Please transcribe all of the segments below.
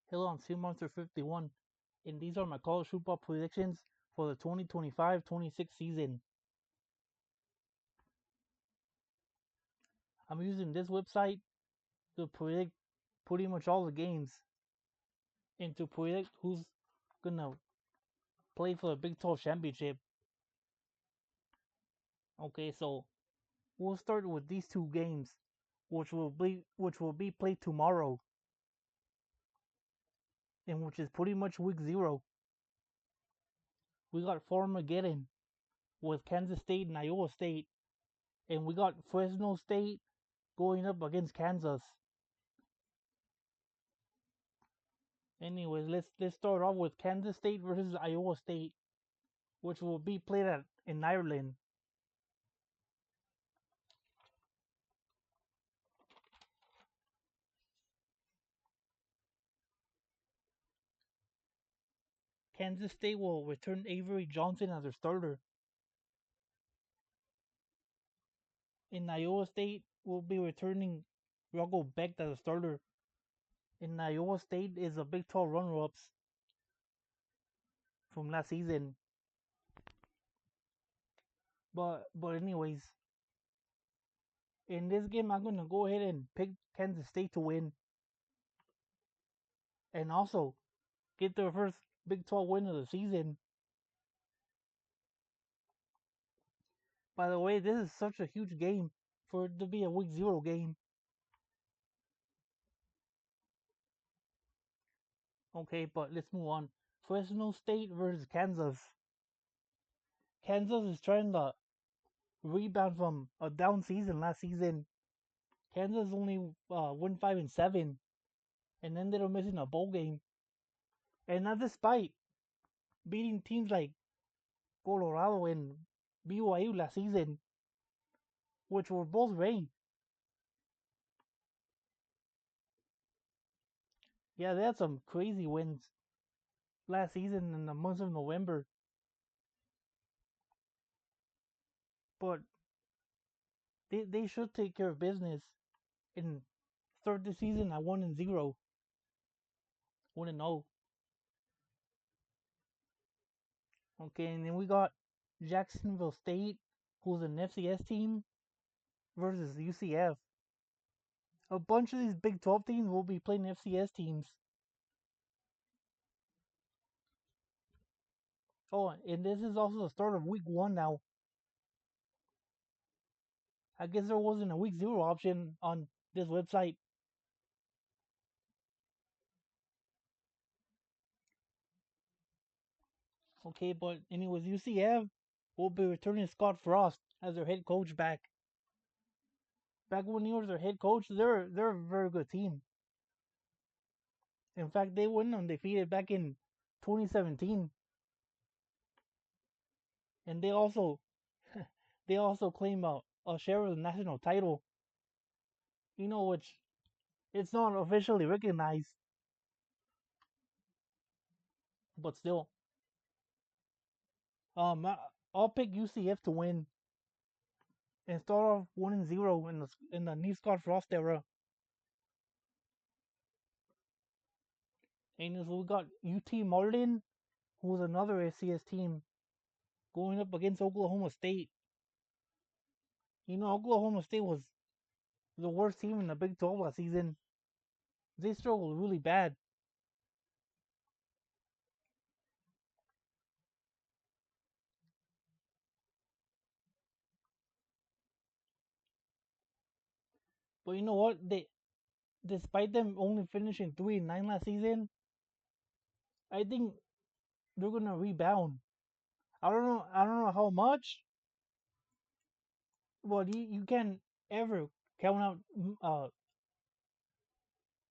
Hello, I'm Steel Monster 51, and these are my college football predictions for the 2025-26 season. I'm using this website to predict pretty much all the games and to predict who's gonna play for the Big 12 championship. Okay, so we'll start with these two games, which will be played tomorrow, and which is pretty much week 0. We got Farmageddon with Kansas State and Iowa State, and we got Fresno State going up against Kansas. Anyways, let's start off with Kansas State versus Iowa State, which will be played at in Ireland. Kansas State will return Avery Johnson as their starter. In Iowa State will be returning Rocco Beck as a starter. In Iowa State is a Big 12 runner-ups from last season. But anyways, in this game I'm gonna go ahead and pick Kansas State to win, and also get their first Big 12 win of the season. By the way, this is such a huge game for it to be a week 0 game. Okay, but let's move on. Fresno State versus Kansas. Kansas is trying to rebound from a down season last season. Kansas only won 5-7, and then they were missing a bowl game, and not despite beating teams like Colorado and BYU last season, which were both ranked. Yeah, they had some crazy wins last season in the month of November, but they should take care of business and start the season at 1-0, 1-0. Okay, and then we got Jacksonville State, who's an FCS team, versus UCF. A bunch of these Big 12 teams will be playing FCS teams. Oh, and this is also the start of week 1 now. I guess there wasn't a week 0 option on this website. Okay, but anyways, UCF will be returning Scott Frost as their head coach back. Back when he was their head coach, they're a very good team. In fact, they went undefeated back in 2017, and they also claim a share of the national title. Which it's not officially recognized, but still. I'll pick UCF to win and start off 1-0 in the new Scott Frost era. And so we got UT Martin, who's another SCS team, going up against Oklahoma State. Oklahoma State was the worst team in the Big 12 last season. They struggled really bad. But you know what? Despite them only finishing 3-9 last season, I think they're gonna rebound. I don't know how much, but you can't ever count out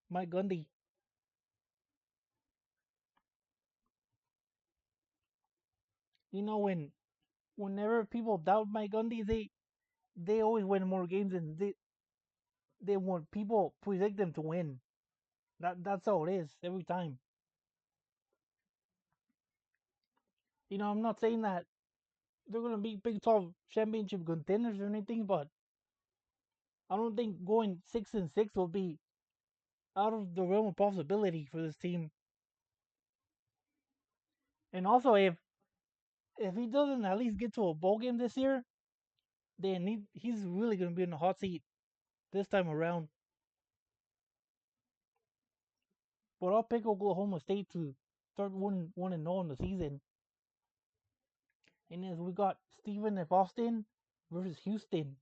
Mike Gundy. Whenever people doubt Mike Gundy, they always win more games than they want people predict them to win. That's how it is every time. I'm not saying that they're gonna be Big 12 championship contenders or anything, but I don't think going 6-6 will be out of the realm of possibility for this team. And also, if he doesn't at least get to a bowl game this year, then he's really going to be in the hot seat this time around. But I'll pick Oklahoma State to start 1-0 in the season. And as we got Stephen F. Austin versus Houston.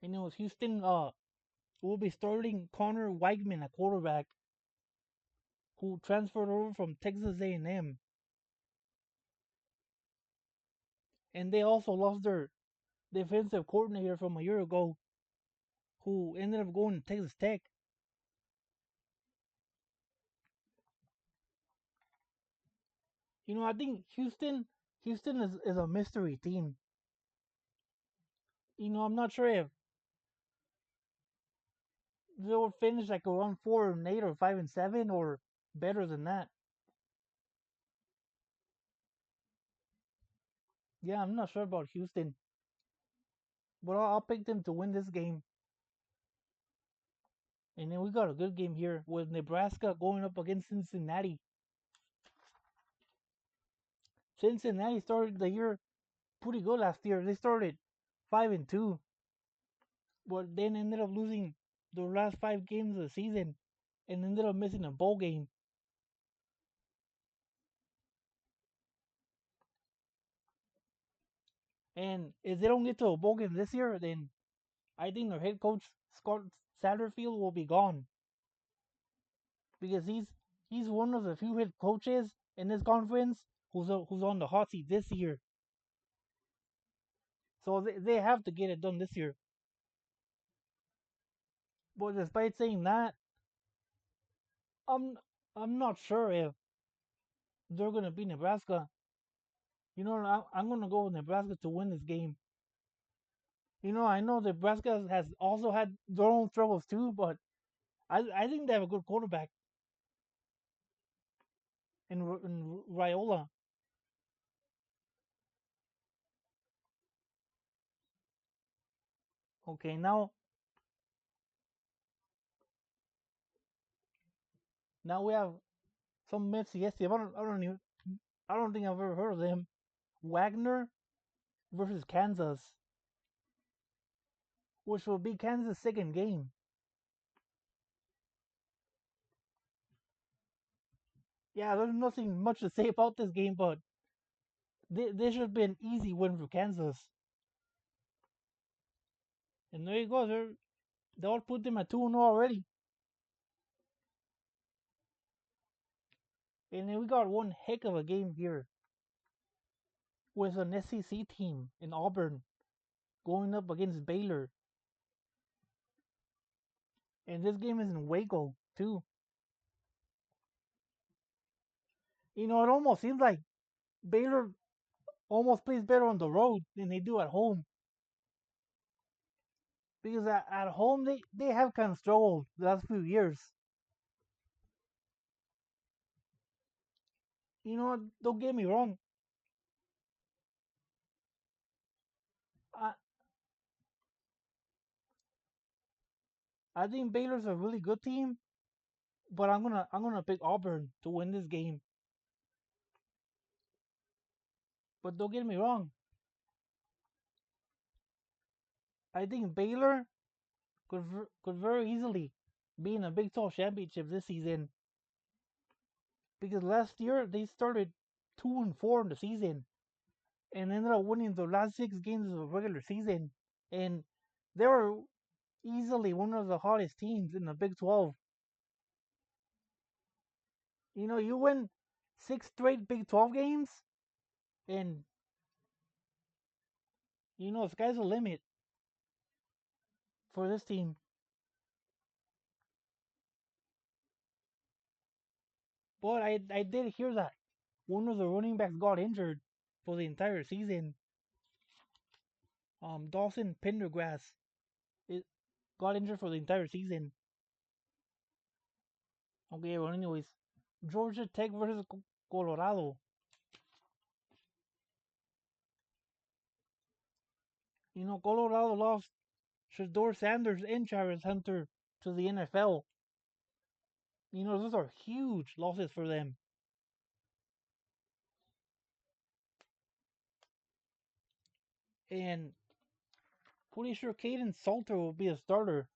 And it was Houston will be starting Connor Weigman at quarterback, who transferred over from Texas A&M. And they also lost their defensive coordinator from a year ago, who ended up going to Texas Tech. I think Houston is a mystery team. I'm not sure if they'll finish like around 4-8 or 5-7 or better than that. Yeah, I'm not sure about Houston, but I'll pick them to win this game. And then we got a good game here with Nebraska going up against Cincinnati. Cincinnati started the year pretty good last year. They started 5-2, but then ended up losing the last 5 games of the season and ended up missing a bowl game. And if they don't get to a bowl game this year, then I think their head coach Scott Satterfield will be gone because he's one of the few head coaches in this conference who's on the hot seat this year. So they have to get it done this year. But despite saying that, I'm I'm not sure if they're gonna beat Nebraska. I'm gonna go with Nebraska to win this game. I know Nebraska has also had their own struggles too, but I think they have a good quarterback in Raiola. Okay, now we have some Mets. Yes, I don't think I've ever heard of them. Wagner versus Kansas, which will be Kansas' second game. Yeah, there's nothing much to say about this game, but this should be an easy win for Kansas. And there you go. They all put them at 2-0 already. And then we got one heck of a game here with an SEC team in Auburn going up against Baylor. And this game is in Waco, too. It almost seems like Baylor almost plays better on the road than they do at home. Because at home, they have kind of struggled the last few years. Don't get me wrong. I, I think Baylor's a really good team, but I'm gonna pick Auburn to win this game. But don't get me wrong. I think Baylor could very easily be in a Big 12 championship this season because last year they started 2-4 in the season and ended up winning the last 6 games of the regular season, and they were easily one of the hottest teams in the Big 12. You win 6 straight Big 12 games, and sky's the limit for this team. But I did hear that one of the running backs got injured for the entire season. Dawson Pendergrass it got injured for the entire season. Okay, well, anyways, Georgia Tech versus Colorado. Colorado lost Shador Sanders and Travis Hunter to the NFL. Those are huge losses for them. And pretty sure Caden Salter will be a starter,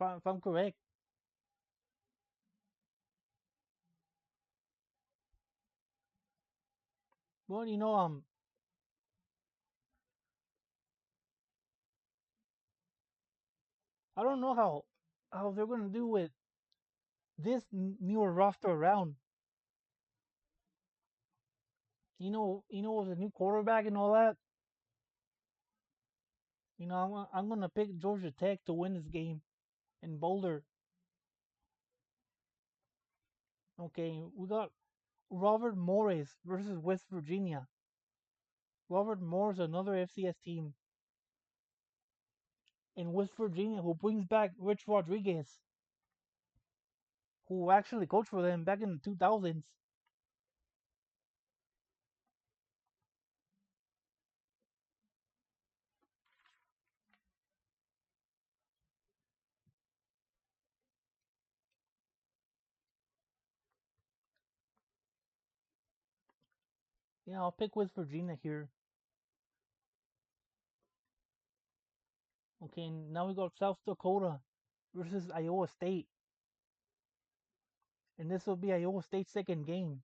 if I'm correct. But I don't know how they're gonna do with this newer roster around. With the new quarterback and all that. I'm gonna pick Georgia Tech to win this game in Boulder. Okay, we got Robert Morris versus West Virginia. Robert Morris, another FCS team in West Virginia, who brings back Rich Rodriguez, who actually coached for them back in the 2000s. Yeah, I'll pick West Virginia here. Okay, now we got South Dakota versus Iowa State. And this will be Iowa State's second game.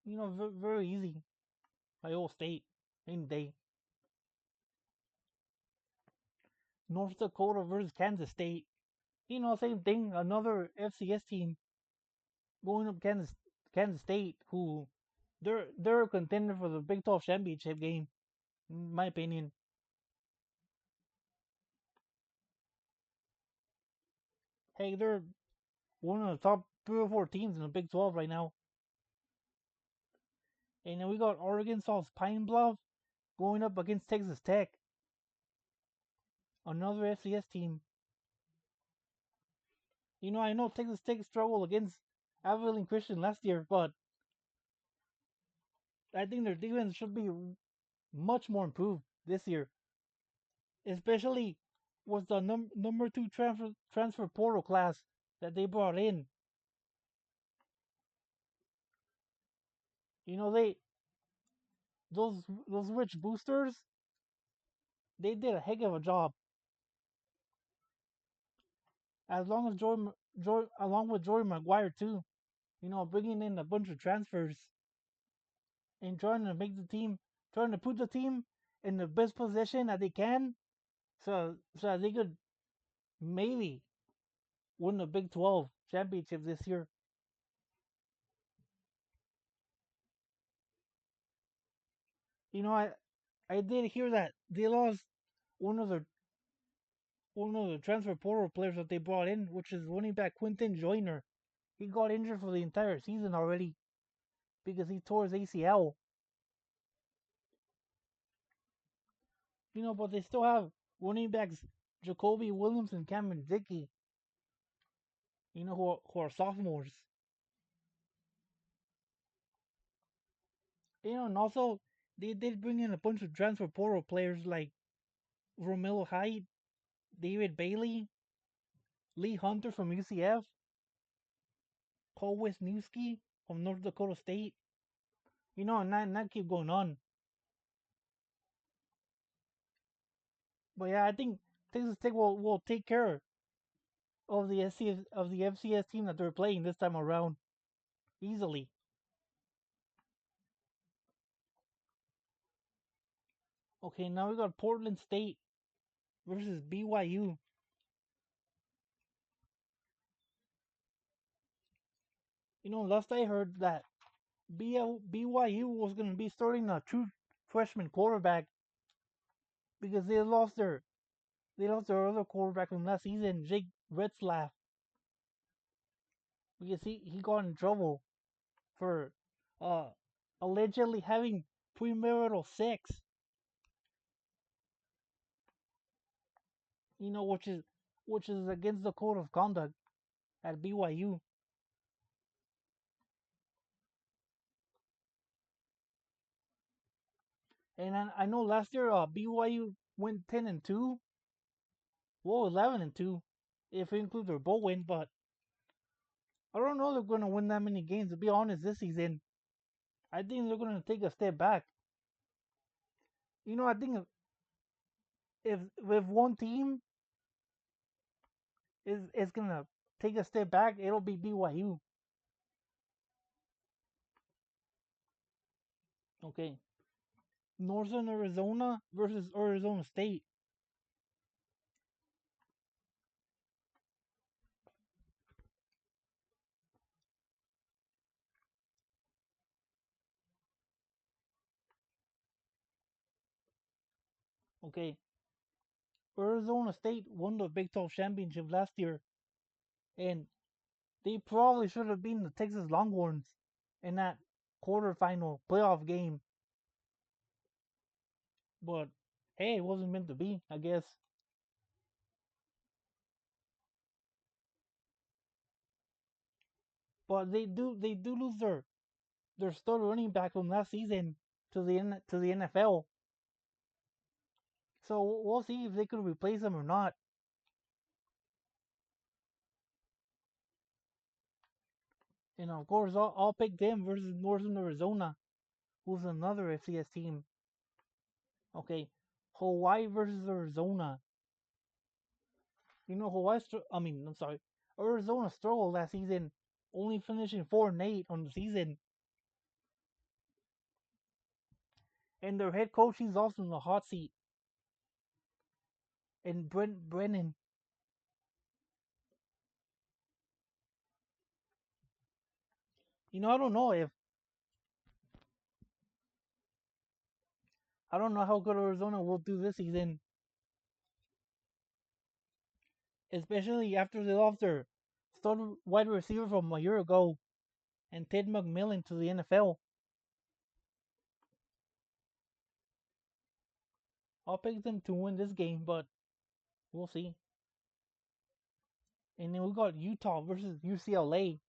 Very easy. Iowa State, any day. North Dakota versus Kansas State. Same thing. Another FCS team going up Kansas State, who they're a contender for the Big 12 championship game, in my opinion. Hey, they're one of the top 3 or 4 teams in the Big 12 right now. And then we got Arkansas's Pine Bluff going up against Texas Tech, another FCS team. I know Texas Tech struggled against Abilene Christian last year, but I think their defense should be much more improved this year, especially with the number 2 transfer portal class that they brought in. They those rich boosters, they did a heck of a job. As long as along with Jordan Maguire too, bringing in a bunch of transfers and trying to trying to put the team in the best position that they can, so that they could maybe win the Big 12 championship this year. I did hear that they lost one of the one of the transfer portal players that they brought in, which is running back Quinton Joyner. He got injured for the entire season already because he tore his ACL. But they still have running backs Jacoby Williams and Cameron Dickey, who are sophomores. And also they did bring in a bunch of transfer portal players like Romello Height, David Bailey, Lee Hunter from UCF, Cole Wisniewski from North Dakota State. And that keep going on. But yeah, I think Texas Tech will take care of the FCS team that they're playing this time around easily. Okay, now we got Portland State versus BYU. Last I heard that BYU was going to be starting a true freshman quarterback because they lost their other quarterback from last season, Jake Retzlaff, because he got in trouble for uh allegedly having premarital sex. which is against the code of conduct at BYU. And I know last year BYU went 10-2, well 11-2, if we include their bowl win. But I don't know they're going to win that many games. To be honest, this season, I think they're going to take a step back. I think if one team is going to take a step back, it'll be BYU. Okay, Northern Arizona versus Arizona State. Okay, Arizona State won the Big 12 championship last year, and they probably should have beaten the Texas Longhorns in that quarterfinal playoff game. But hey, it wasn't meant to be, I guess. But they do lose their star running back from last season to the NFL. So we'll see if they could replace him or not. And of course, I'll pick them versus Northern Arizona, who's another FCS team. Okay, Hawaii versus Arizona. Hawaii. I'm sorry. Arizona struggled last season, only finishing 4-8 on the season. And their head coach, he's also in the hot seat. And Brent Brennan. I don't know how good Arizona will do this season, especially after they lost their starting wide receiver from a year ago and Ted McMillan to the NFL. I'll pick them to win this game, but we'll see. And then we got Utah versus UCLA.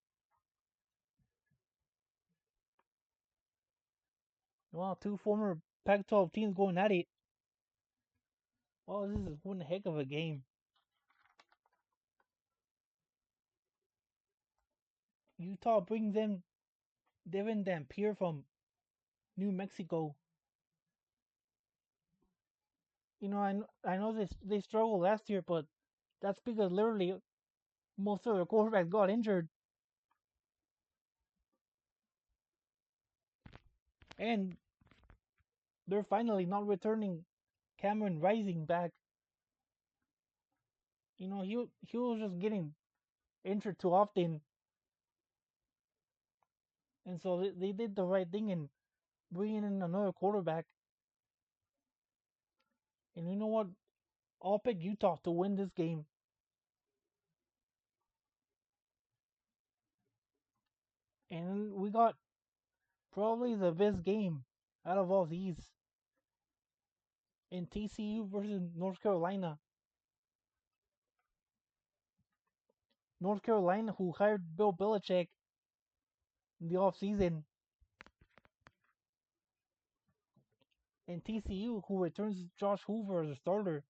Well, two former Pac-12 teams going at it. Well, this is one heck of a game. Utah brings in Devin Dampier from New Mexico. I know they struggled last year, but that's because literally most of their quarterbacks got injured, and they're finally not returning Cameron Rising back. He was just getting injured too often, and so they did the right thing in bringing in another quarterback. And you know what? I'll pick Utah to win this game. And we got probably the best game out of all these in TCU versus North Carolina. North Carolina, who hired Bill Belichick in the offseason, and TCU, who returns Josh Hoover as a starter.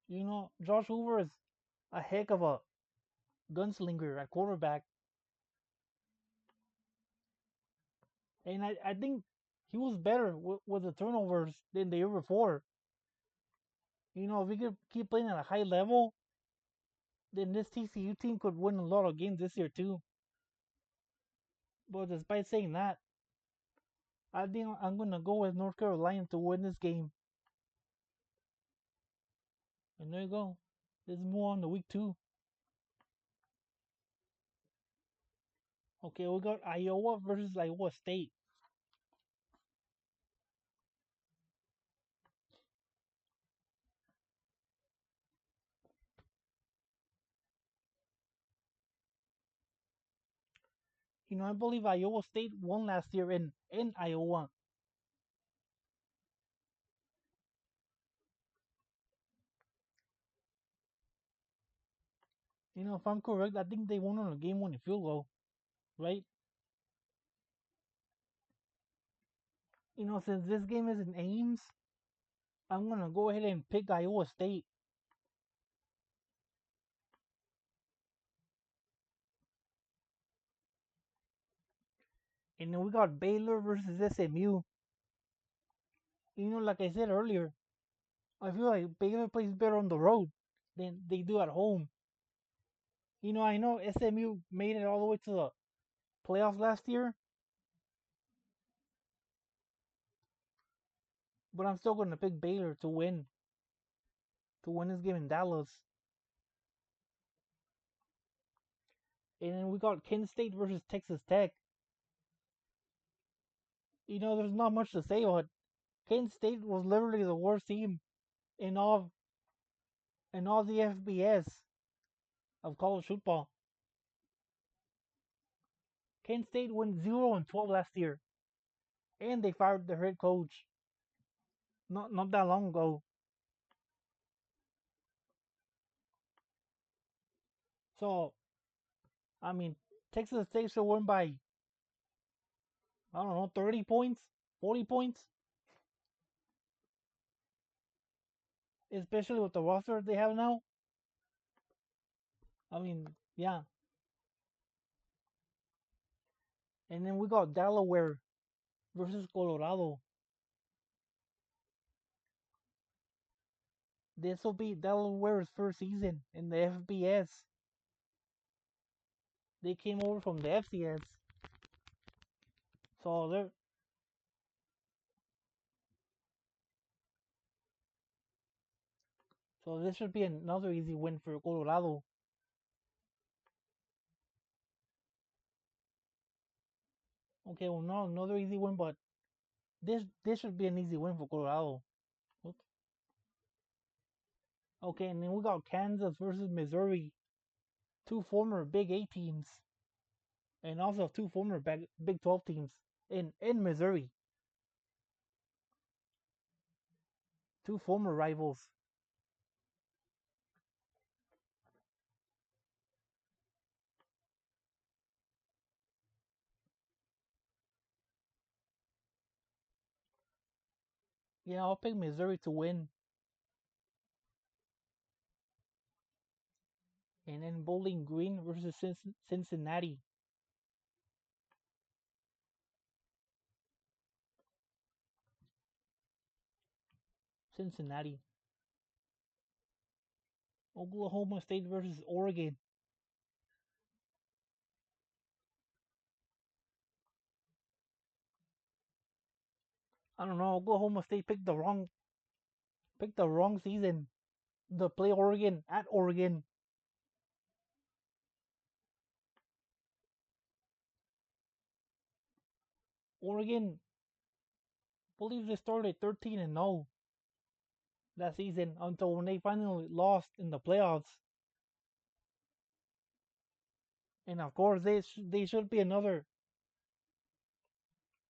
Josh Hoover is a heck of a gunslinger at quarterback. And I think he was better with the turnovers than the year before. If he could keep playing at a high level, then this TCU team could win a lot of games this year too. But despite saying that, I think I'm gonna go with North Carolina to win this game. And there you go. Let's move on to week 2. Okay, we got Iowa versus Iowa State. I believe Iowa State won last year in Iowa. If I'm correct, I think they won on a game-winning field goal, right? Since this game is in Ames, I'm gonna go ahead and pick Iowa State. And then we got Baylor versus SMU. Like I said earlier, I feel like Baylor plays better on the road than they do at home. I know SMU made it all the way to the playoffs last year, but I'm still gonna pick Baylor to win this game in Dallas. And then we got Kent State versus Texas Tech. There's not much to say, but Kent State was literally the worst team in all the FBS of college football. Kent State went 0-12 last year, and they fired their head coach not that long ago. So I mean, Texas State should win by, I don't know, 30 points, 40 points, especially with the roster they have now. I mean, yeah. And then we got Delaware versus Colorado. This will be Delaware's first season in the FBS. They came over from the FCS. So they're so this should be another easy win for Colorado. Okay, well, not another easy win, but this should be an easy win for Colorado. Oops. Okay, and then we got Kansas versus Missouri, two former Big 8 teams, and also two former Big 12 teams in Missouri, two former rivals. Yeah, I'll pick Missouri to win. And then Bowling Green versus Cincinnati. Cincinnati. Oklahoma State versus Oregon. I don't know. Oklahoma State picked the wrong season to play Oregon at Oregon. Oregon, I believe they started 13-0 that season until when they finally lost in the playoffs. And of course, they should be another.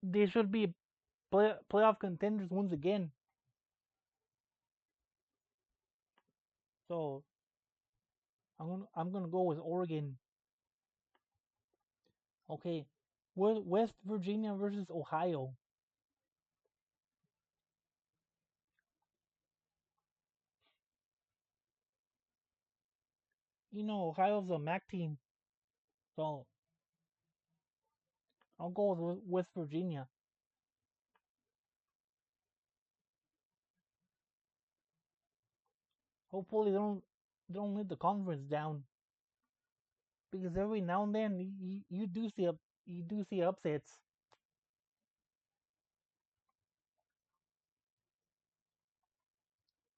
They should be playoff contenders once again. So I'm gonna go with Oregon. Okay, West Virginia versus Ohio. Ohio's a MAC team, so I'll go with West Virginia. Hopefully they don't let the conference down because every now and then you do see upsets.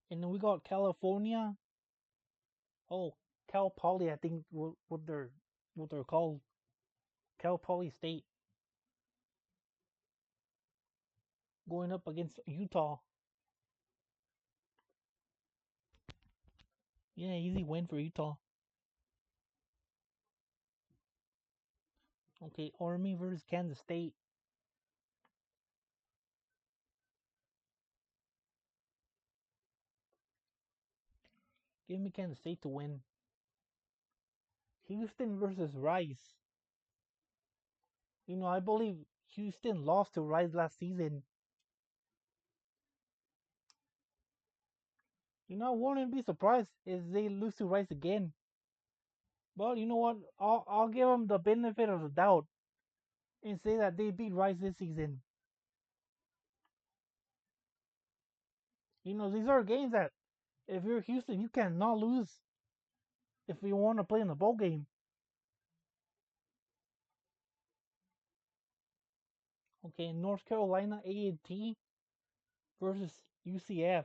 And then we got California. Oh, Cal Poly, I think what they're called, Cal Poly State, going up against Utah. Yeah, easy win for Utah. Okay, Army versus Kansas State. Give me Kansas State to win. Houston versus Rice. I believe Houston lost to Rice last season. I wouldn't be surprised if they lose to Rice again. But you know what? I'll give them the benefit of the doubt and say that they beat Rice this season. These are games that if you're Houston, you cannot lose if you want to play in the bowl game. Okay, North Carolina A&T versus UCF.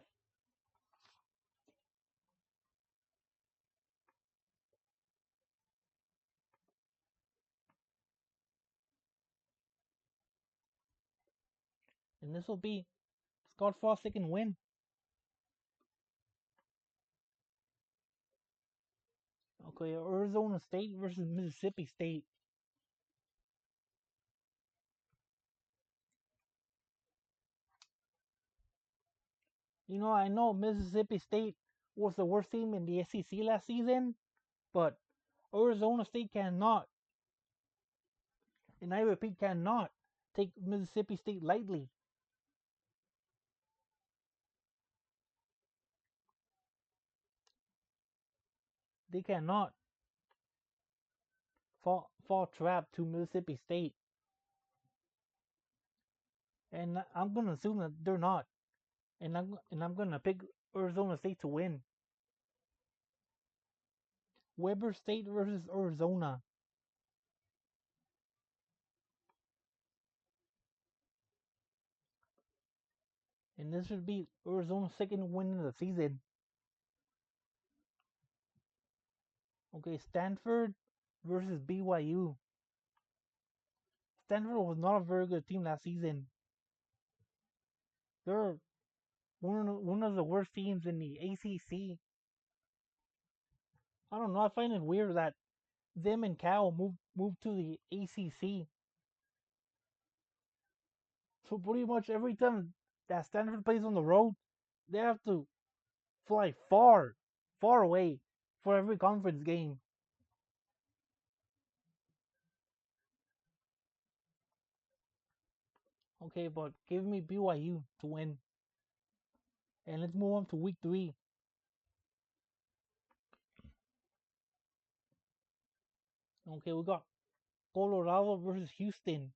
And this will be Scott Frost's second win. Okay, Arizona State versus Mississippi State. I know Mississippi State was the worst team in the SEC last season, but Arizona State cannot, and I repeat, cannot take Mississippi State lightly. They cannot fall trap to Mississippi State, and I'm gonna assume that they're not, and I'm gonna pick Arizona State to win. Weber State versus Arizona. And this should be Arizona's second win of the season. Okay, Stanford versus BYU. Stanford was not a very good team last season. They're one of the worst teams in the ACC. I don't know. I find it weird that them and Cal moved to the ACC. So pretty much every time that Stanford plays on the road, they have to fly far, far away for every conference game. Okay, but give me BYU to win. And let's move on to week 3. Okay, we got Colorado versus Houston.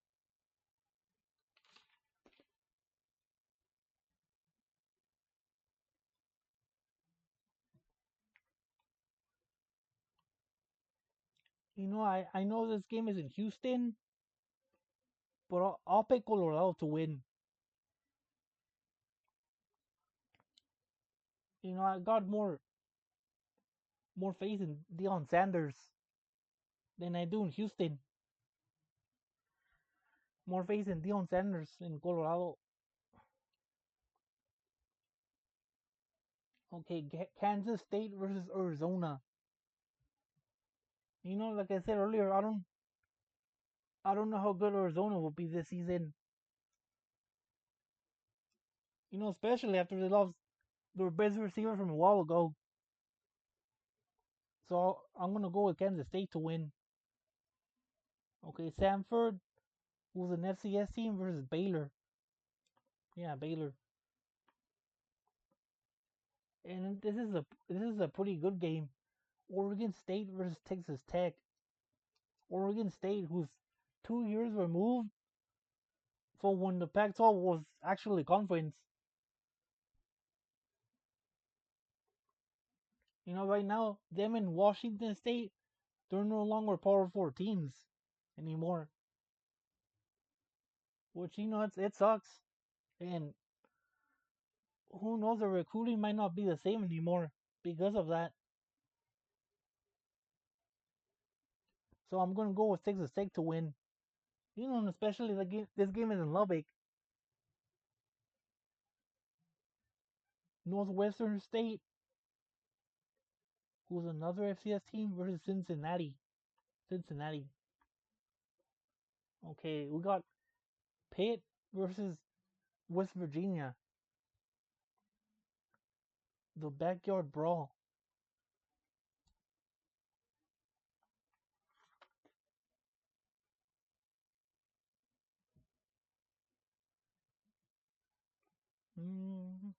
I know this game is in Houston, but I'll pick Colorado to win. I got more faith in Deion Sanders than I do in Houston. More faith in Deion Sanders in Colorado. Okay, Kansas State versus Arizona. Like I said earlier, I don't know how good Arizona will be this season. Especially after they lost their best receiver from a while ago. So I'm gonna go with Kansas State to win. Okay, Samford, who's an FCS team, versus Baylor. Yeah, Baylor. And this is a pretty good game. Oregon State versus Texas Tech. Oregon State, who's 2 years removed from when the Pac-12 was actually conference. Right now, them in Washington State, they're no longer Power 4 teams anymore. Which it sucks. And who knows, the recruiting might not be the same anymore because of that. So I'm gonna go with Texas Tech to win. And especially this game is in Lubbock. Northwestern State, who's another FCS team, versus Cincinnati. Cincinnati. Okay, we got Pitt versus West Virginia. The backyard brawl. Mm,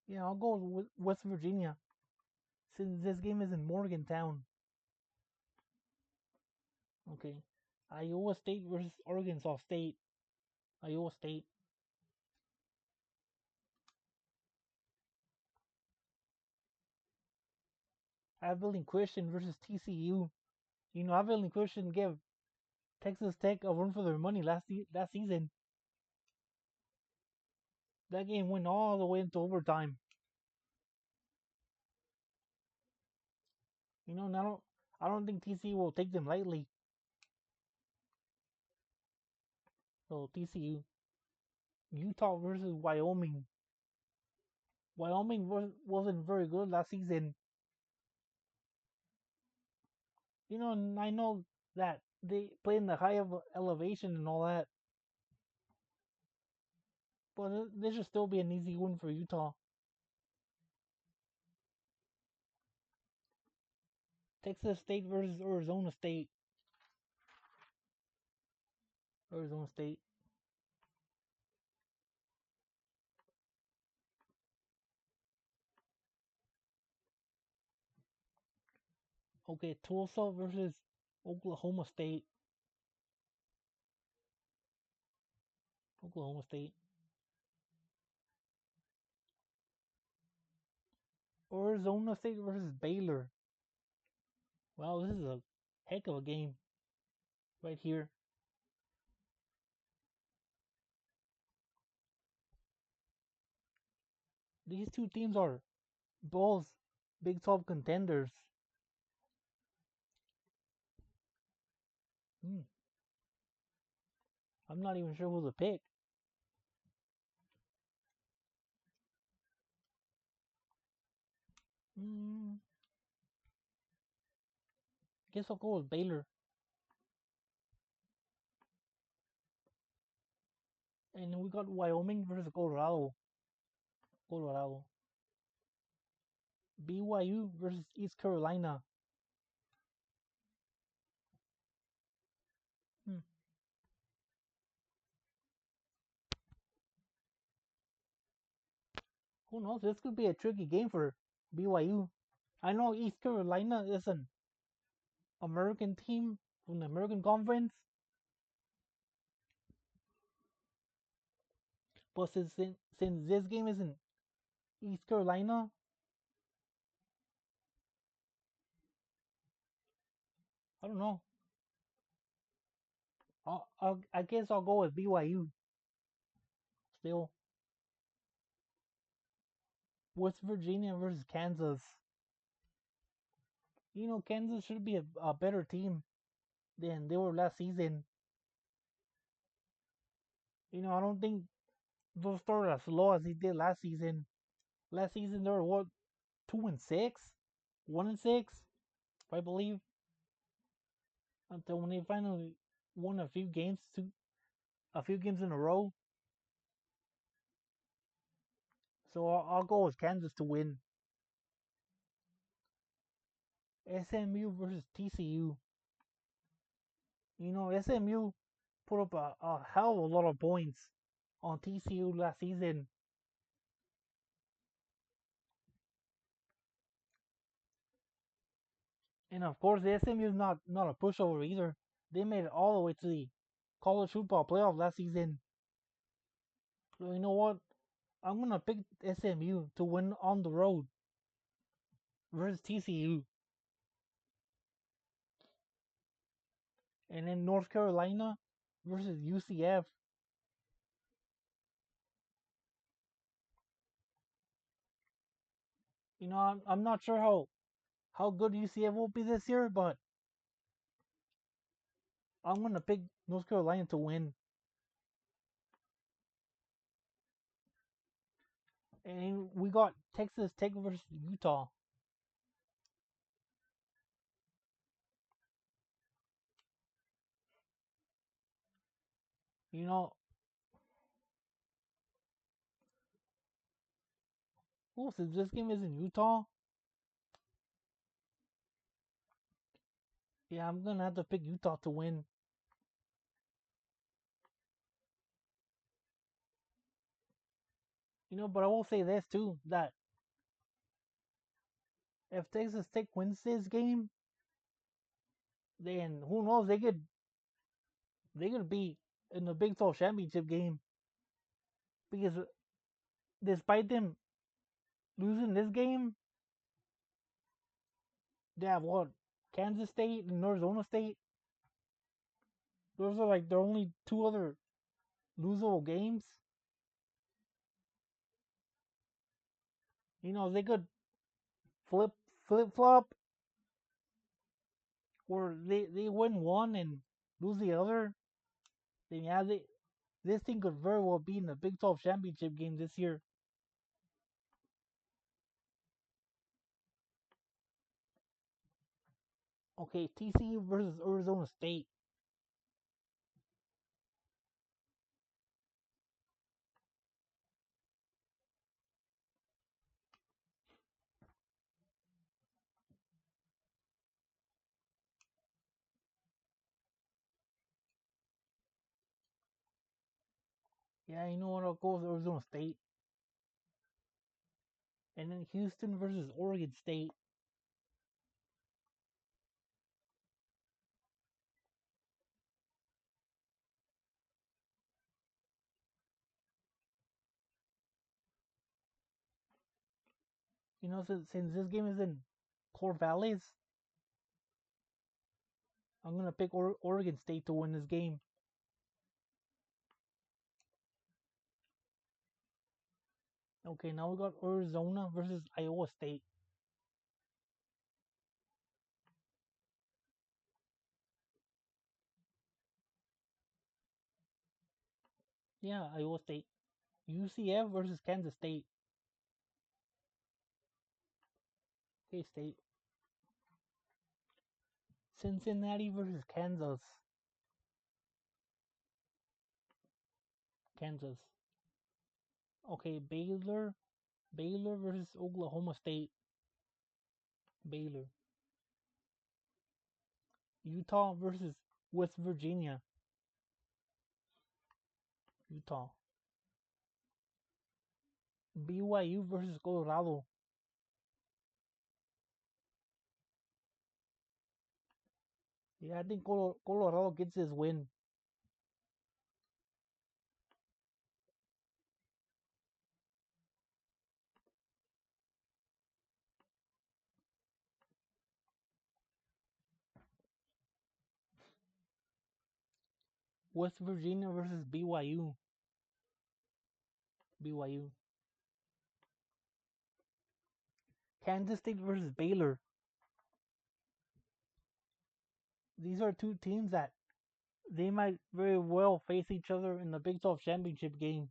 yeah, I'll go with West Virginia since this game is in Morgantown. Okay. Iowa State versus Arkansas State. Iowa State. Abilene Christian versus TCU. You know, Abilene Christian gave Texas Tech a run for their money last season. That game went all the way into overtime. You know, and I don't think TCU will take them lightly. So TCU. Utah versus Wyoming. Wyoming wasn't very good last season. You know, and I know that they play in the high of elevation and all that, but this should still be an easy win for Utah. Texas State versus Arizona State. Arizona State. Okay, Tulsa versus Oklahoma State. Oklahoma State. Arizona State versus Baylor. Wow, this is a heck of a game right here. These two teams are both Big 12 contenders. Hmm, I'm not even sure who to pick. Hmm, guess I'll go with Baylor. And we got Wyoming versus Colorado. Colorado. BYU versus East Carolina. Hmm, who knows? This could be a tricky game for BYU. I know East Carolina is an American team from the American Conference, but since this game is in East Carolina, I don't know. I guess I'll go with BYU. Still, West Virginia versus Kansas. You know, Kansas should be a better team than they were last season. You know, I don't think they'll start as low as they did last season. Last season they were what 2-6, 1-6, I believe, until when they finally won a few games in a row. So I'll go with Kansas to win. SMU versus TCU. You know, SMU put up a hell of a lot of points on TCU last season. And of course, the SMU is not a pushover either. They made it all the way to the college football playoff last season. So you know what? I'm gonna pick SMU to win on the road versus TCU. And then North Carolina versus UCF. You know, I'm not sure how good UCF will be this year, but I'm gonna pick North Carolina to win. And we got Texas Tech versus Utah. You know, oh, since this game is in Utah, yeah, I'm gonna have to pick Utah to win. But I will say this too, that if Texas Tech wins this game, then who knows? They could be in the Big 12 championship game, because despite them losing this game, they have what, Kansas State and Arizona State. Those are like their only two other losable games. They could flip flip flop, or they win one and lose the other. Then yeah, this thing could very well be in the Big 12 championship game this year. Okay, TCU versus Arizona State. Yeah, you know what? I'll go with Arizona State. And then Houston versus Oregon State. Since this game is in Core Valleys, I'm gonna pick Oregon State to win this game. Okay, now we got Arizona versus Iowa State. Yeah, Iowa State. UCF versus Kansas State. K State. Cincinnati versus Kansas. Kansas. Okay, Baylor versus Oklahoma State. Baylor. Utah versus West Virginia. Utah. BYU versus Colorado. Yeah, I think Colorado gets his win. West Virginia versus BYU. BYU. Kansas State versus Baylor. These are two teams that they might very well face each other in the Big 12 championship game.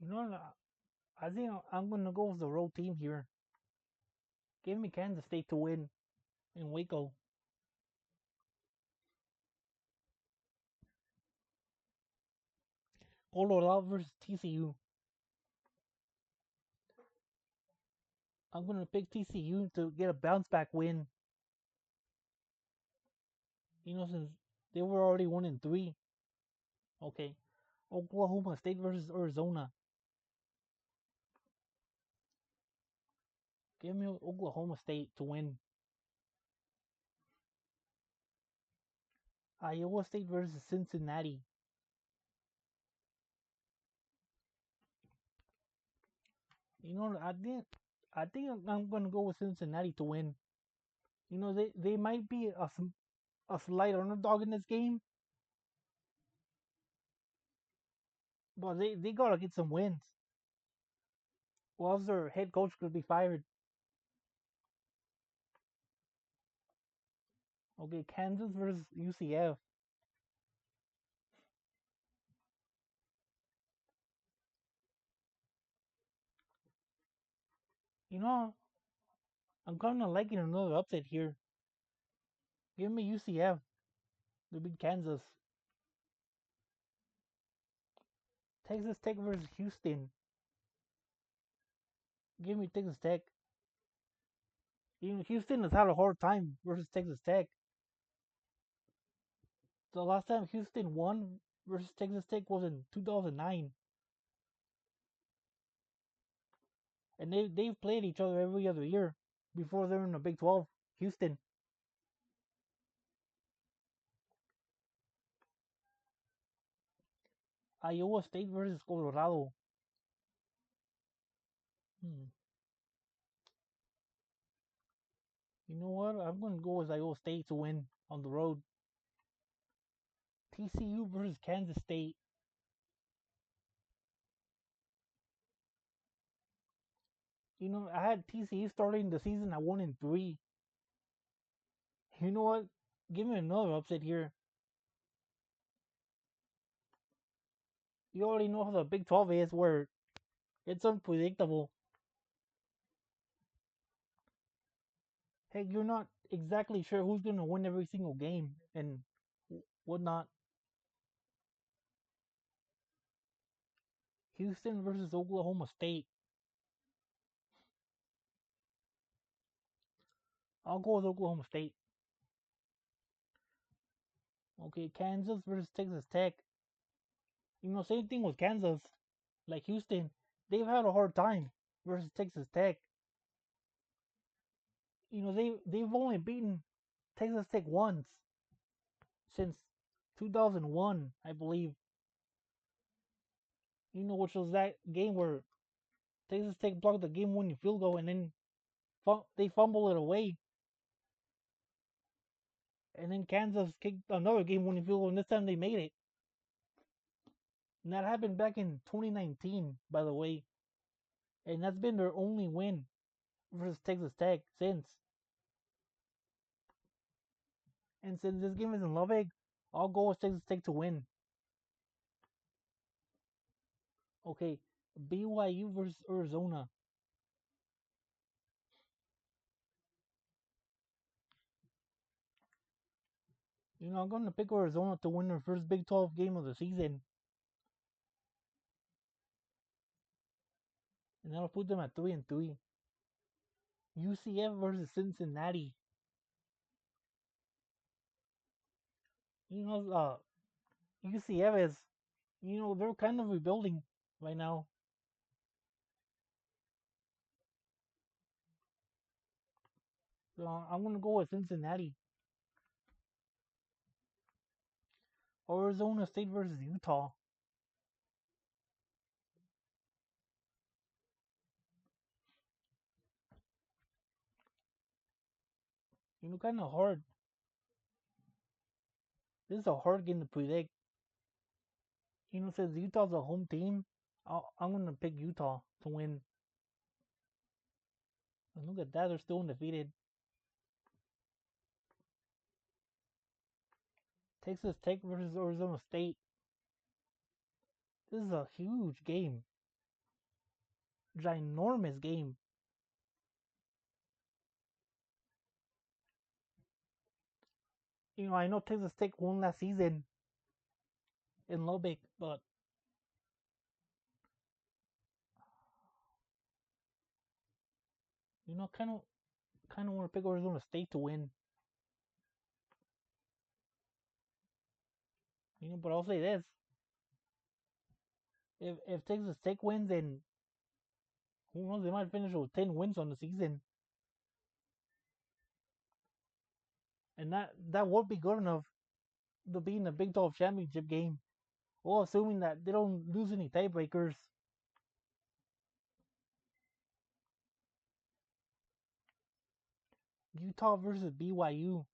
You know, I think I'm gonna go with the road team here. Give me Kansas State to win in Waco. Colorado versus TCU. I'm gonna pick TCU to get a bounce back win. Since they were already 1-3. Okay. Oklahoma State versus Arizona. Give me Oklahoma State to win. Iowa State versus Cincinnati. I think I'm gonna go with Cincinnati to win. They might be a slight underdog in this game, but they gotta get some wins. Or else their head coach could be fired. Okay, Kansas versus UCF. You know, I'm kind of liking another upset here. Give me UCF to beat Kansas. Texas Tech versus Houston. Give me Texas Tech. Even Houston has had a hard time versus Texas Tech. The last time Houston won versus Texas Tech was in 2009, and they've played each other every other year before they're in the Big 12. Houston. Iowa State versus Colorado. Hmm. You know what? I'm gonna go with Iowa State to win on the road. TCU versus Kansas State. You know, I had TCU starting the season at 1-3. You know what? Give me another upset here. You already know how the Big 12 is, where it's unpredictable. Hey, you're not exactly sure who's gonna win every single game and whatnot. Houston versus Oklahoma State. I'll go with Oklahoma State. Okay, Kansas versus Texas Tech. You know, same thing with Kansas. Like Houston, they've had a hard time versus Texas Tech. You know, they've only beaten Texas Tech once since 2001, I believe. You know, which was that game where Texas Tech blocked the game-winning field goal and then they fumbled it away, and then Kansas kicked another game-winning field goal, and this time they made it. And that happened back in 2019, by the way, and that's been their only win versus Texas Tech since. And since this game is in Lubbock, I'll go with Texas Tech to win. Okay, BYU versus Arizona. You know, I'm going to pick Arizona to win their first Big 12 game of the season, and that'll put them at 3-3. UCF versus Cincinnati. You know, UCF is, you know, they're kind of rebuilding right now. So I'm going to go with Cincinnati. Arizona State versus Utah. You know, kind of hard. This is a hard game to predict. You know, since Utah's a home team, I'm going to pick Utah to win. And look at that, they're still undefeated. Texas Tech versus Arizona State. This is a huge game. Ginormous game. You know, I know Texas Tech won last season in Lubbock, but you know, kind of want to pick Arizona State to win. You know, but I'll say this: if Texas Tech wins, then who knows? They might finish with 10 wins on the season, and that would be good enough to be in the Big 12 championship game. Well, assuming that they don't lose any tiebreakers. Utah versus BYU.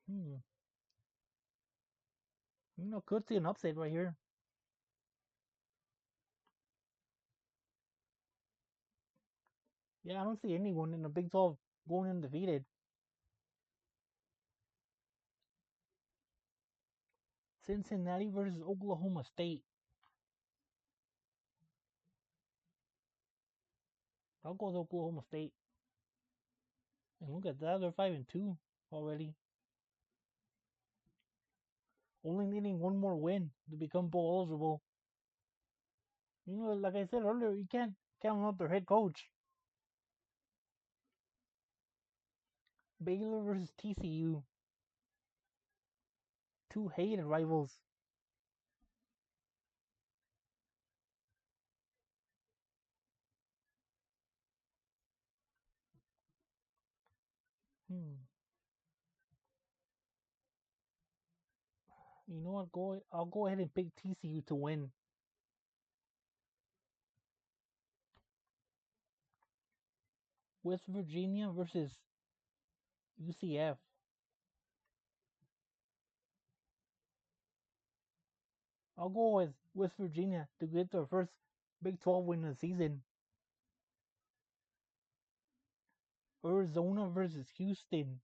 Hmm. You know, could see an upset right here. Yeah, I don't see anyone in the Big 12 going undefeated. Cincinnati versus Oklahoma State. I'll go with Oklahoma State. And look at that, they're 5-2 already. only needing one more win to become bowl eligible. Like I said earlier, you can't count out their head coach. Baylor versus TCU, two hated rivals. Hmm. You know what? I'll go ahead and pick TCU to win. West Virginia versus UCF. I'll go with West Virginia to get their first Big 12 win of the season. Arizona versus Houston.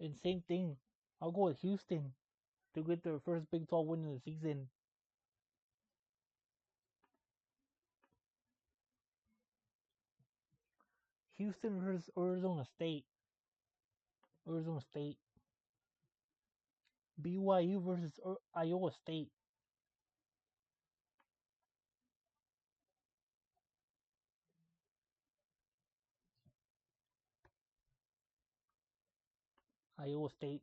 And same thing. I'll go with Houston to get their first Big 12 win of the season. Houston versus Arizona State. Arizona State. BYU versus Iowa State. Iowa State.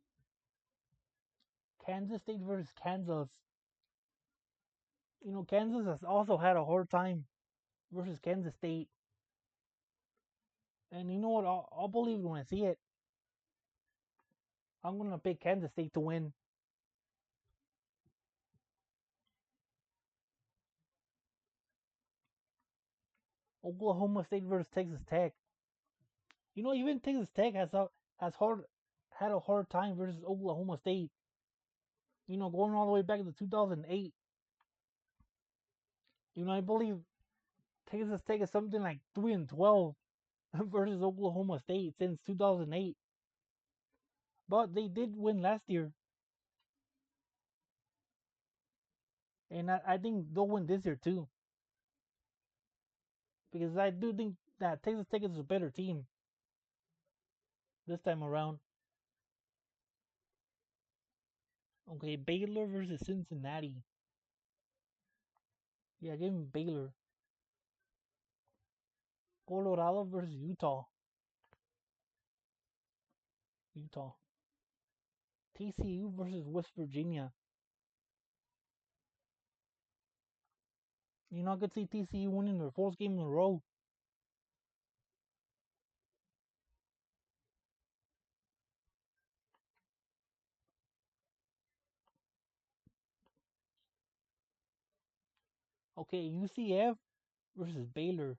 Kansas State versus Kansas. Kansas has also had a hard time versus Kansas State. And you know what? I'll believe it when I see it. I'm going to pick Kansas State to win. Oklahoma State versus Texas Tech. Even Texas Tech has had a hard time versus Oklahoma State. Going all the way back to 2008. I believe Texas Tech is something like 3-12 versus Oklahoma State since 2008. But they did win last year, and I think they'll win this year too. Because I do think that Texas Tech is a better team this time around. Okay, Baylor versus Cincinnati. Yeah, give me Baylor. Colorado versus Utah. Utah. TCU versus West Virginia. I could see TCU winning their fourth game in a row. Okay, UCF versus Baylor.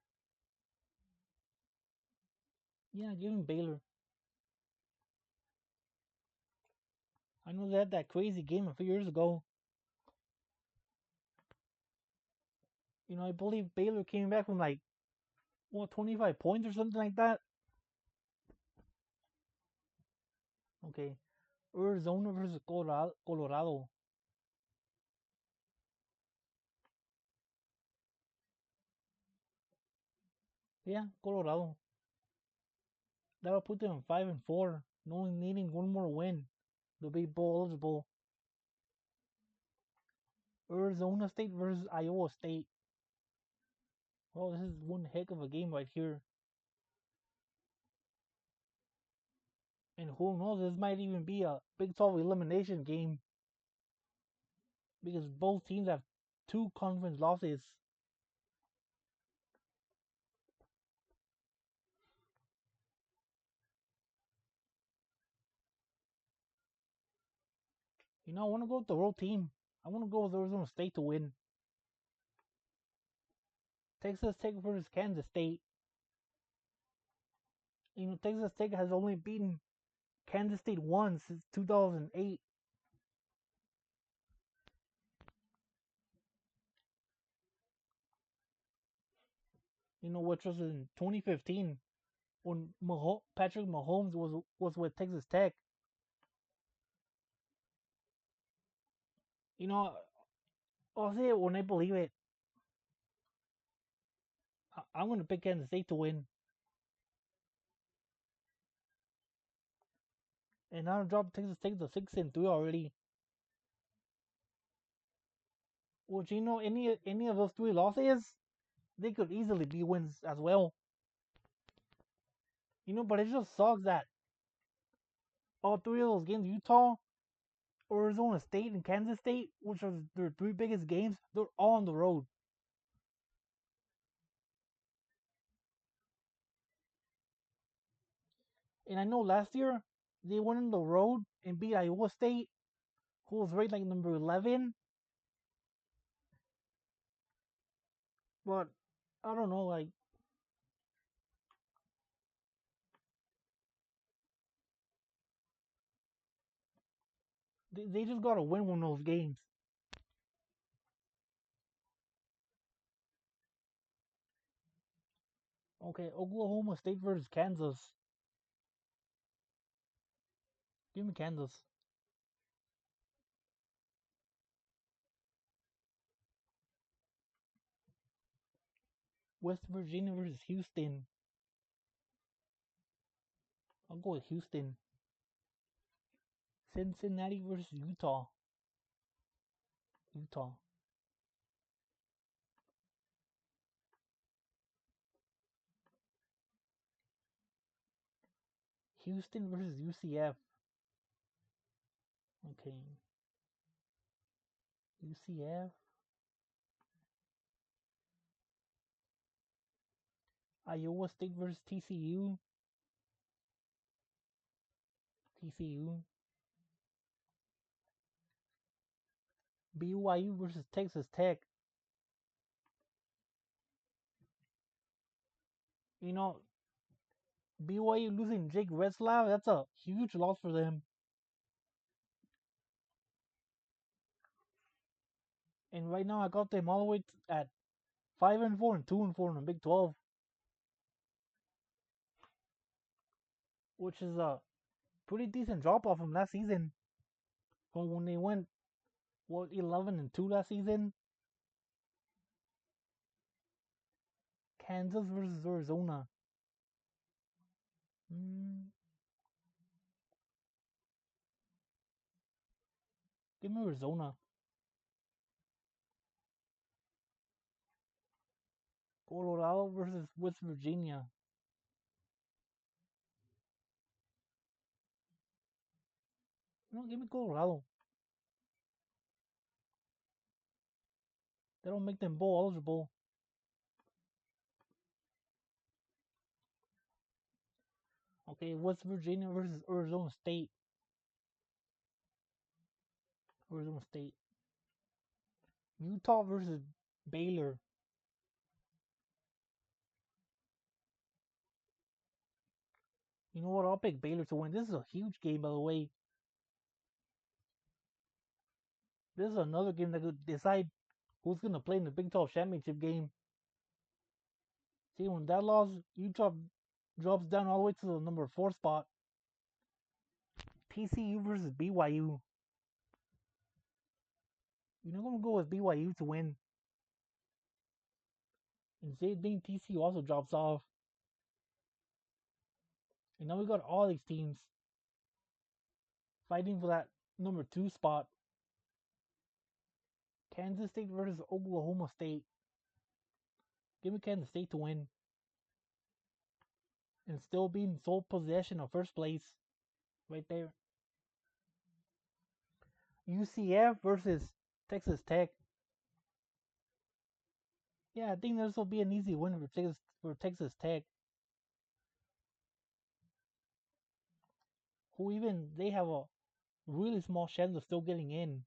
Yeah, give me Baylor. I know they had that crazy game a few years ago. I believe Baylor came back from 25 points or something like that. Okay, Arizona versus Colorado. Yeah, Colorado. That'll put them 5-4, only needing one more win to be bowl eligible. Arizona State versus Iowa State. Well, this is one heck of a game right here. And who knows, this might even be a Big 12 elimination game because both teams have two conference losses. I want to go with the road team. I want to go with Arizona State to win. Texas Tech versus Kansas State. Texas Tech has only beaten Kansas State once since 2008. Which was in 2015 when Patrick Mahomes was with Texas Tech. I'll say it when I believe it. I'm going to pick Kansas State to win. and now drop Texas Tech to 6-3 already. Which any of those three losses, they could easily be wins as well. But it just sucks that all three of those games, Utah, Arizona State, and Kansas State, which are their three biggest games, they're all on the road. And I know last year they went on the road and beat Iowa State, who was ranked like number 11. But I don't know, like they just gotta win one of those games. Okay, Oklahoma State versus Kansas. Give me Kansas. West Virginia versus Houston. I'll go with Houston. Cincinnati versus Utah. Utah. Houston versus UCF. Okay. UCF. Iowa State versus TCU. TCU. BYU versus Texas Tech. You know, BYU losing Jake Retzlaff, that's a huge loss for them. And right now I got them all the way at 5-4 and 2-4 in the Big 12, which is a pretty decent drop off from last season. From when they went 11-2 last season. Kansas versus Arizona. Mm, give me Arizona. Colorado versus West Virginia. No, give me Colorado. That'll make them bowl eligible. Okay, West Virginia versus Arizona State. Arizona State. Utah versus Baylor. You know what? I'll pick Baylor to win. This is a huge game, by the way. This is another game that could decide who's going to play in the Big 12 championship game. See, when that loss, Utah drops down all the way to the number 4 spot. TCU versus BYU. You're not going to go with BYU to win. And same thing, TCU also drops off. And now we got all these teams fighting for that number 2 spot. Kansas State versus Oklahoma State. Give me Kansas State to win. And still be in sole possession of first place. Right there. UCF versus Texas Tech. Yeah, I think this will be an easy win for Texas Tech. Who even they have a really small chance of still getting in.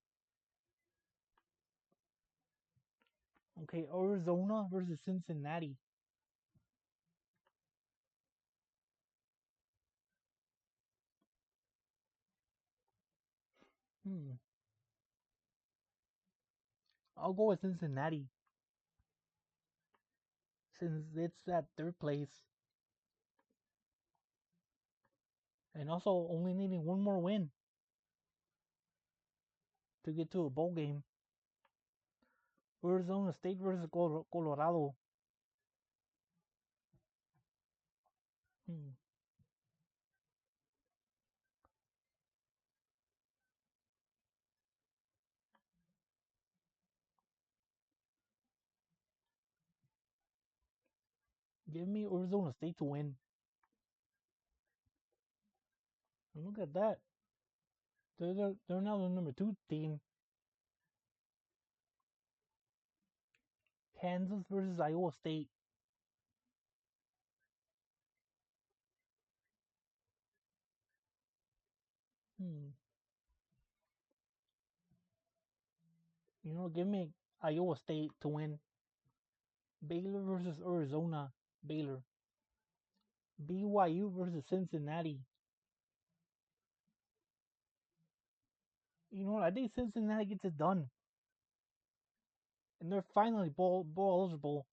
Okay, Arizona versus Cincinnati. Hmm. I'll go with Cincinnati since it's at third place. And also only needing one more win to get to a bowl game. Arizona State versus Colorado. Hmm. Give me Arizona State to win. And look at that. They're now the number 2 team. Kansas versus Iowa State. Hmm. Give me Iowa State to win. Baylor versus Arizona. Baylor. BYU versus Cincinnati. You know what? I think Cincinnati gets it done. And they're finally bowl eligible.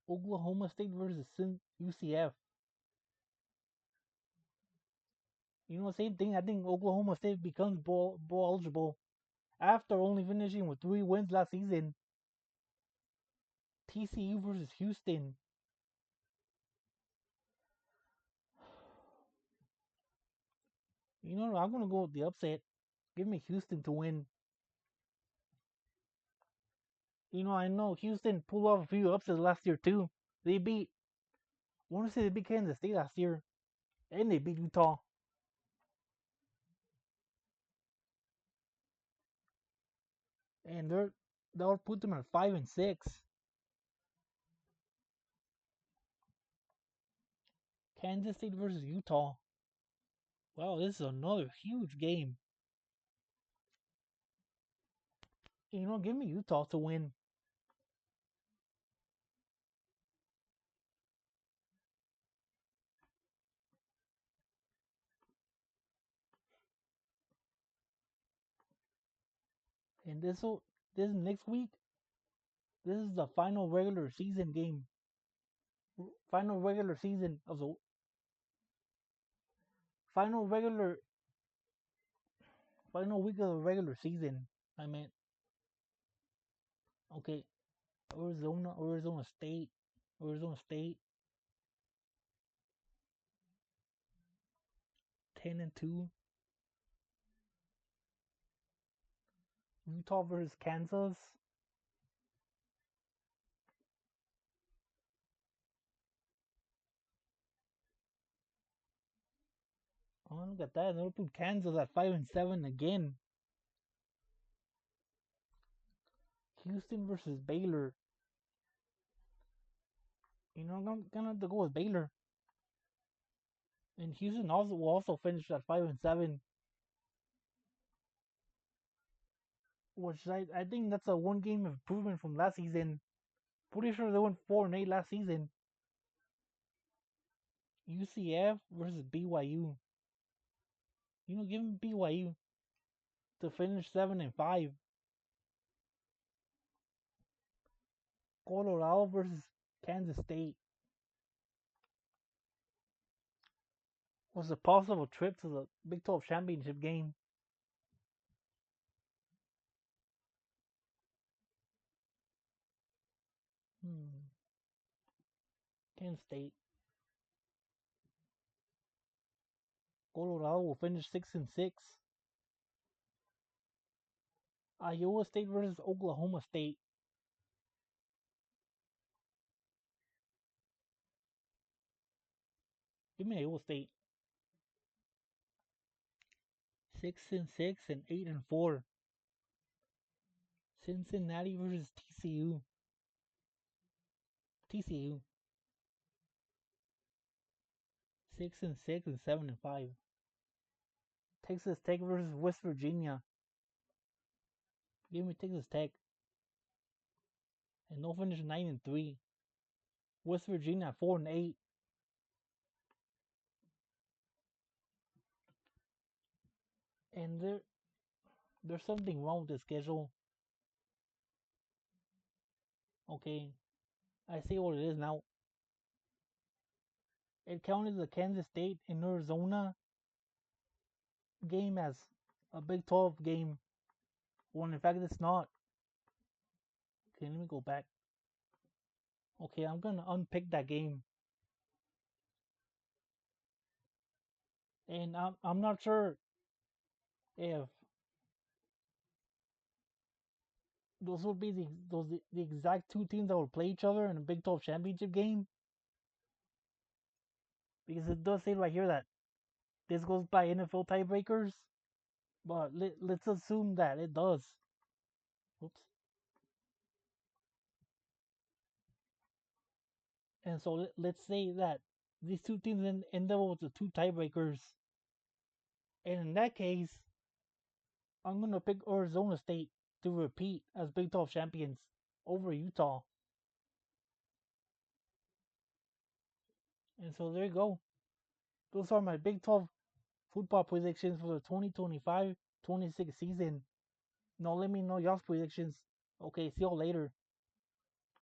Oklahoma State versus UCF. Same thing. I think Oklahoma State becomes bowl eligible after only finishing with 3 wins last season. TCU versus Houston. I'm gonna go with the upset. Give me Houston to win. I know Houston pulled off a few upsets last year too. They beat, I want to say they beat Kansas State last year, and they beat Utah. And that'll put them at 5-6. Kansas State versus Utah. Wow, this is another huge game. Give me Utah to win. And this next week, this is the final regular season game. Final regular season of the final regular final week of the regular season. I meant, okay, Arizona State, Arizona State, 10-2. Utah versus Kansas. Oh, look at that! They'll put Kansas at 5-7 again. Houston versus Baylor. I'm gonna have to go with Baylor. And Houston will also finish at 5-7, which I think that's a 1 game improvement from last season. Pretty sure they went 4-8 last season. UCF versus BYU. Give me BYU to finish 7-5. Colorado versus Kansas State was a possible trip to the Big 12 championship game. Kansas State. Colorado will finish 6-6. Iowa State versus Oklahoma State. Give me Iowa State. 6-6 and 8-4. Cincinnati versus TCU. TCU. 6-6 and 7-5. Texas Tech versus West Virginia. Give me Texas Tech. And they'll finish 9-3. West Virginia 4-8. And there's something wrong with the schedule. Okay, I see what it is now. It counted the Kansas State and Arizona game as a Big 12 game, when in fact it's not. Okay, let me go back. Okay, I'm gonna unpick that game. And I'm not sure if those would be the exact two teams that would play each other in a Big 12 championship game. Because it does say right here that this goes by NFL tiebreakers, but let's assume that it does. Oops. And so let's say that these two teams end up with the two tiebreakers. And in that case, I'm going to pick Arizona State to repeat as Big 12 champions over Utah. And so there you go. Those are my Big 12 football predictions for the 2025-26 season. Now let me know y'all's predictions. Okay, see y'all later.